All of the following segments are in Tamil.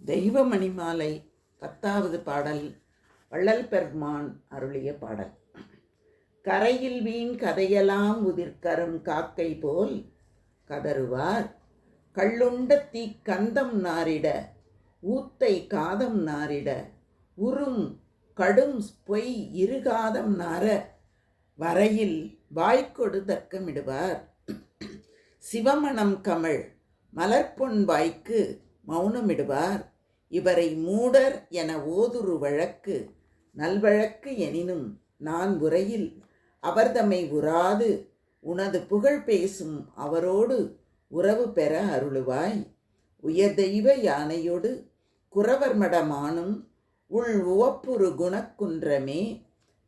தெய்வமணிமாலை 10வது பாடல். வள்ளல் பெருமான் அருளிய பாடல். கரையில் வீண் கதையெல்லாம் உதிர்கரும் காக்கை போல் கதறுவார், கள்ளுண்ட தீ கந்தம் நாரிட ஊத்தை காதம் நாரிட உறும் கடும் பொய் இருகாதம் நார வரையில் வாய்க்கொடு தர்க்கமிடுவார். சிவமணம் கமழ் மலர்பொன் வாய்க்கு மௌனமிடுவார். இவரை மூடர் என ஓதுரு வழக்கு நல்வழக்கு எனினும் நான் உரையில் அவர்தமை உறாது உனது புகழ் பேசும் அவரோடு உறவு பெற அருளுவாய். உயர்தெய்வ யானையோடு குறவர் மடமானும் உள் உவப்புறு குணக்குன்றமே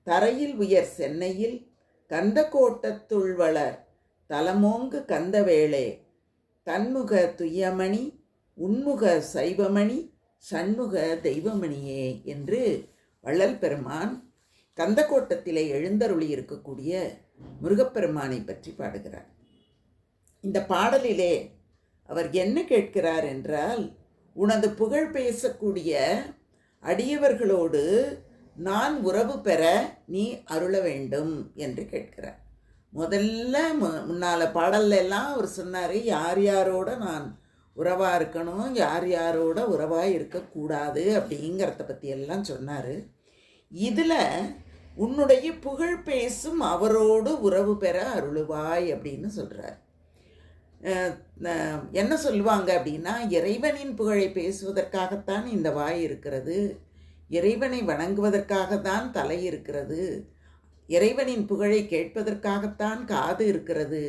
தரையில் உயர் சென்னையில் கந்த கோட்டத்துள் வளர் தலமோங்கு கந்தவேளே தன்முக துய்யமணி உன்முக சைவமணி சண்முக தெய்வமணியே என்று வள்ளல் பெருமான் கந்தக்கோட்டத்திலே எழுந்தருளி இருக்கக்கூடிய முருகப்பெருமானை பற்றி பாடுகிறார். இந்த பாடலிலே அவர் என்ன கேட்கிறார் என்றால், உனது புகழ் பேசக்கூடிய அடியவர்களோடு நான் உறவு பெற நீ அருள வேண்டும் என்று கேட்கிறார். முதல்ல முன்னால் பாடல்ல எல்லாம் அவர் சொன்னார், யார் யாரோட நான் உறவாக இருக்கணும், யார் யாரோட உறவாக இருக்கக்கூடாது அப்படிங்கிறத பற்றி எல்லாம் சொன்னார். இதில் உன்னுடைய புகழ் பேசும் அவரோடு உறவு பெற அருளுவாய் அப்படின்னு சொல்கிறார். என்ன சொல்லுவாங்க அப்படின்னா, இறைவனின் புகழை பேசுவதற்காகத்தான் இந்த வாய் இருக்கிறது, இறைவனை வணங்குவதற்காகத்தான் தலை இருக்கிறது, இறைவனின் புகழை கேட்பதற்காகத்தான் காது இருக்கிறது,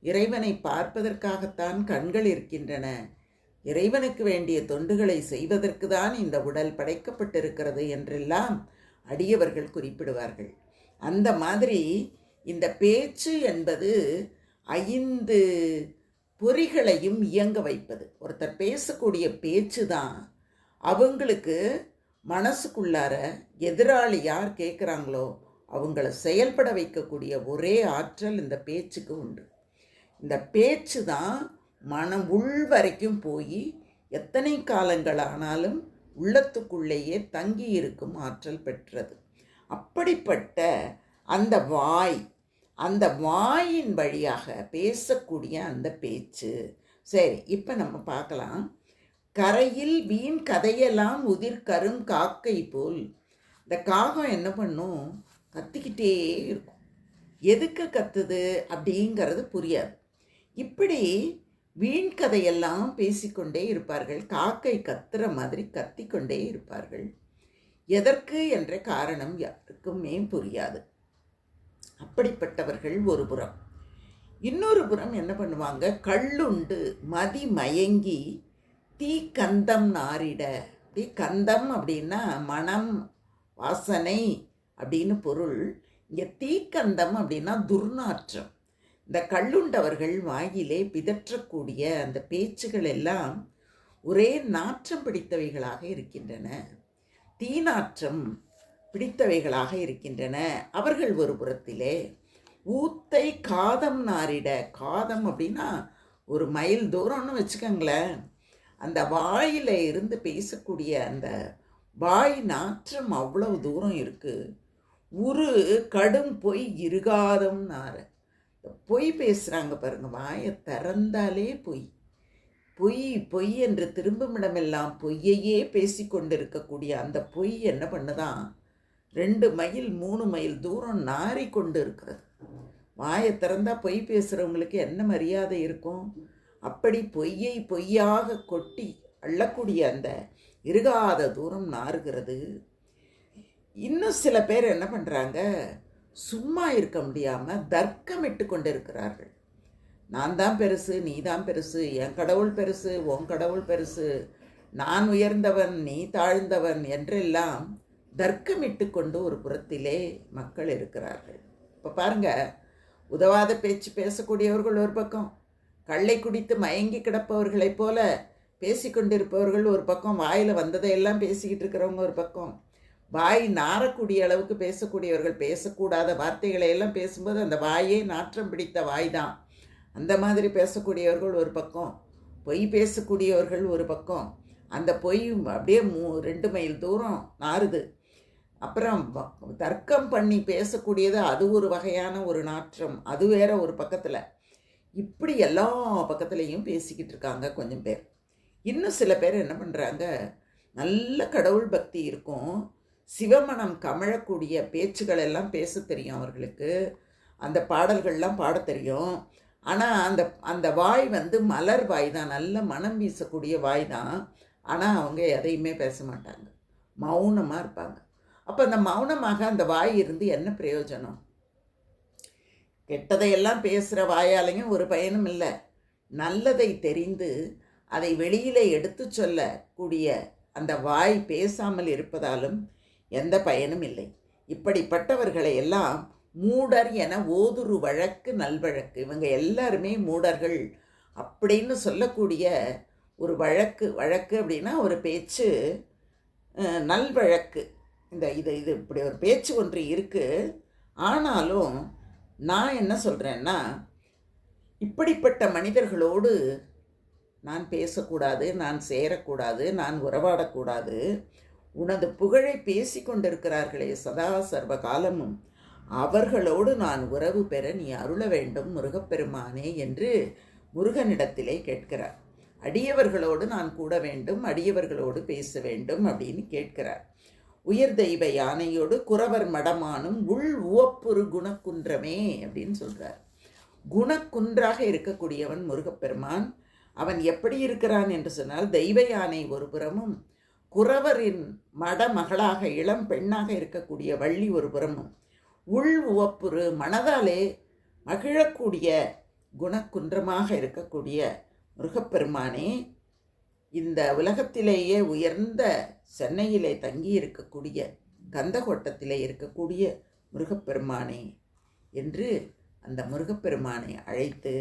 இறைவனை பார்ப்பதற்காகத்தான் கண்கள் இருக்கின்றன, இறைவனுக்கு வேண்டிய தொண்டுகளை செய்வதற்கு தான் இந்த உடல் படைக்கப்பட்டிருக்கிறது என்றெல்லாம் அடியவர்கள் குறிப்பிடுவார்கள். அந்த மாதிரி இந்த பேச்சு என்பது 5 பொறிகளையும் இயங்க வைப்பது. ஒருத்தர் பேசக்கூடிய பேச்சு தான் அவங்களுக்கு மனசுக்குள்ளார எதிராளி யார் கேட்குறாங்களோ அவங்கள செயல்பட வைக்கக்கூடிய ஒரே ஆற்றல் இந்த பேச்சுக்கு உண்டு. இந்த பேச்சு தான் மனம் உள் வரைக்கும் போய் எத்தனை காலங்கள் ஆனாலும் உள்ளத்துக்குள்ளேயே தங்கி இருக்கும் ஆற்றல் பெற்றது. அப்படிப்பட்ட அந்த வாய், அந்த வாயின் வழியாக பேசக்கூடிய அந்த பேச்சு. சரி, இப்போ நம்ம பார்க்கலாம். கரையில் வீண் கதையெல்லாம் உதிர்கரும் காக்கை போல். இந்த காகம் என்ன பண்ணும், கத்திக்கிட்டே இருக்கும். எதுக்கு கத்துது அப்படிங்கிறது புரியாது. இப்படி வீண் கதையெல்லாம் பேசிக்கொண்டே இருப்பார்கள். காக்கை கத்துற மாதிரி கத்திக்கொண்டே இருப்பார்கள். எதற்கு என்ற காரணம் யாருக்குமே புரியாது. அப்படிப்பட்டவர்கள் ஒரு புறம். இன்னொரு புறம் என்ன பண்ணுவாங்க, கள்ளுண்டு மதி மயங்கி தீ கந்தம் நாரிட. அப்படி கந்தம் அப்படின்னா மனம், வாசனை அப்படின்னு பொருள். இங்கே தீக்கந்தம் அப்படின்னா துர்நாற்றம். இந்த கள்ளுண்டவர்கள் வாயிலே பிதற்றக்கூடிய அந்த பேச்சுகள் எல்லாம் ஒரே நாற்றம் பிடித்தவைகளாக இருக்கின்றன, தீநாற்றம் பிடித்தவைகளாக இருக்கின்றன. அவர்கள் ஒரு புறத்திலே ஊத்தை காதம் நாரிட. காதம் அப்படின்னா ஒரு மைல் தூரம்னு வச்சுக்கோங்களேன். அந்த வாயில இருந்து பேசக்கூடிய அந்த வாய் நாற்றம் அவ்வளவு தூரம் இருக்குது. ஒரு கடும் பொய் இருகாதம் நார. பொய் பேசுகிறாங்க பாருங்க, வாயை திறந்தாலே பொய் பொய் பொய் என்று திரும்புமிடமெல்லாம் பொய்யையே பேசி கொண்டிருக்கக்கூடிய அந்த பொய் என்ன பண்ணுதான், 2 மைல் 3 மைல் தூரம் நாரி கொண்டு இருக்கிறது. வாயை திறந்தா பொய் பேசுகிறவங்களுக்கு என்ன மரியாதை இருக்கும்? அப்படி பொய்யை பொய்யாக கொட்டி அள்ளக்கூடிய அந்த இருகாத தூரம் நாறுகிறது. இன்னும் சில பேர் என்ன பண்ணுறாங்க, சும்மா இருக்க முடியாமல் தர்க்கமிட்டு கொண்டு இருக்கிறார்கள். நான் தான் பெருசு, நீ தான் பெருசு, என் கடவுள் பெருசு, உன் கடவுள் பெருசு, நான் உயர்ந்தவன் நீ தாழ்ந்தவன் என்றெல்லாம் தர்க்கமிட்டு கொண்டு ஒரு புறத்திலே மக்கள் இருக்கிறார்கள். இப்போ பாருங்க, உதவாத பேச்சு பேசக்கூடியவர்கள் ஒரு பக்கம், கள்ளை குடித்து மயங்கி கிடப்பவர்களைப் போல பேசிக்கொண்டிருப்பவர்கள் ஒரு பக்கம், வாயில் வந்ததையெல்லாம் பேசிக்கிட்டு இருக்கிறவங்க ஒரு பக்கம், வாய் நாரக்கூடிய அளவுக்கு பேசக்கூடியவர்கள், பேசக்கூடாத வார்த்தைகளை எல்லாம் பேசும்போது அந்த வாயே நாற்றம் பிடித்த வாய் தான், அந்த மாதிரி பேசக்கூடியவர்கள் ஒரு பக்கம், பொய் பேசக்கூடியவர்கள் ஒரு பக்கம், அந்த பொய் அப்படியே 2 மைல் தூரம் நாறுது. அப்புறம் தர்க்கம் பண்ணி பேசக்கூடியது அது ஒரு வகையான ஒரு நாற்றம், அது வேற ஒரு பக்கத்தில். இப்படி எல்லா பக்கத்துலேயும் பேசிக்கிட்டு இருக்காங்க கொஞ்சம் பேர். இன்னும் சில பேர் என்ன பண்ணுறாங்க, நல்ல கடவுள் பக்தி இருக்கும், சிவமணம் கமழக்கூடிய பேச்சுகள் எல்லாம் பேச தெரியும் அவர்களுக்கு, அந்த பாடல்கள்லாம் பாட தெரியும். ஆனால் அந்த அந்த வாய் மலர் வாய் தான், நல்ல மனம் வீசக்கூடிய வாய் தான். ஆனால் அவங்க எதையுமே பேச மாட்டாங்க, மௌனமாக இருப்பாங்க. அப்போ அந்த மௌனமாக அந்த வாய் இருந்து என்ன பிரயோஜனம்? கெட்டதையெல்லாம் பேசுகிற வாயாலையும் ஒரு பயனும் இல்லை. நல்லதை தெரிந்து அதை வெளியிலே எடுத்து சொல்லக்கூடிய அந்த வாய் பேசாமல் இருப்பதாலும் எந்த பயனும் இல்லை. இப்படிப்பட்டவர்களை எல்லாம் மூடர் என ஓதுரு வழக்கு நல்வழக்கு. இவங்க எல்லாருமே மூடர்கள் அப்படின்னு சொல்லக்கூடிய ஒரு வழக்கு அப்படின்னா ஒரு பேச்சு, நல்வழக்கு. இது இப்படி ஒரு பேச்சு ஒன்று இருக்குது. ஆனாலும் நான் என்ன சொல்கிறேன்னா, இப்படிப்பட்ட மனிதர்களோடு நான் பேசக்கூடாது, நான் சேரக்கூடாது, நான் உறவாடக்கூடாது. உனது புகழை பேசி கொண்டிருக்கிறார்களே சதா சர்வ காலமும், அவர்களோடு நான் உறவு பெற நீ அருள வேண்டும் முருகப்பெருமானே என்று முருகனிடத்திலே கேட்கிறார். அடியவர்களோடு நான் கூட வேண்டும், அடியவர்களோடு பேச வேண்டும் அப்படின்னு கேட்கிறார். உயர் தெய்வ யானையோடு குறவர் மடமானும் உள் உவப்புறு குணக்குன்றமே அப்படின்னு சொல்கிறார். குணக்குன்றாக இருக்கக்கூடியவன் முருகப்பெருமான். அவன் எப்படி இருக்கிறான் என்று சொன்னால், தெய்வ யானை ஒரு புறமும், குறவரின் மடமகளாக இளம் பெண்ணாக இருக்கக்கூடிய வள்ளி ஒரு புறமும், உள் உவப்புறு மனதாலே மகிழக்கூடிய குணக்குன்றமாக இருக்கக்கூடிய முருகப்பெருமானே, இந்த உலகத்திலேயே உயர்ந்த சென்னையிலே தங்கி இருக்கக்கூடிய கந்தகோட்டத்திலே இருக்கக்கூடிய முருகப்பெருமானே என்று அந்த முருகப்பெருமானை அழைத்து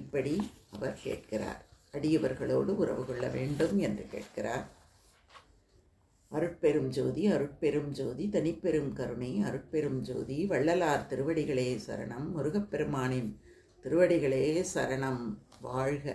இப்படி அவர் கேட்கிறார். அடியவர்களோடு உறவு கொள்ள வேண்டும் என்று கேட்கிறார். அருட்பெரும் ஜோதி அருட்பெரும் ஜோதி தனிப்பெரும் கருணை அருட்பெரும் ஜோதி வள்ளலார் திருவடிகளே சரணம், முருகப்பெருமானின் திருவடிகளே சரணம். வாழ்க.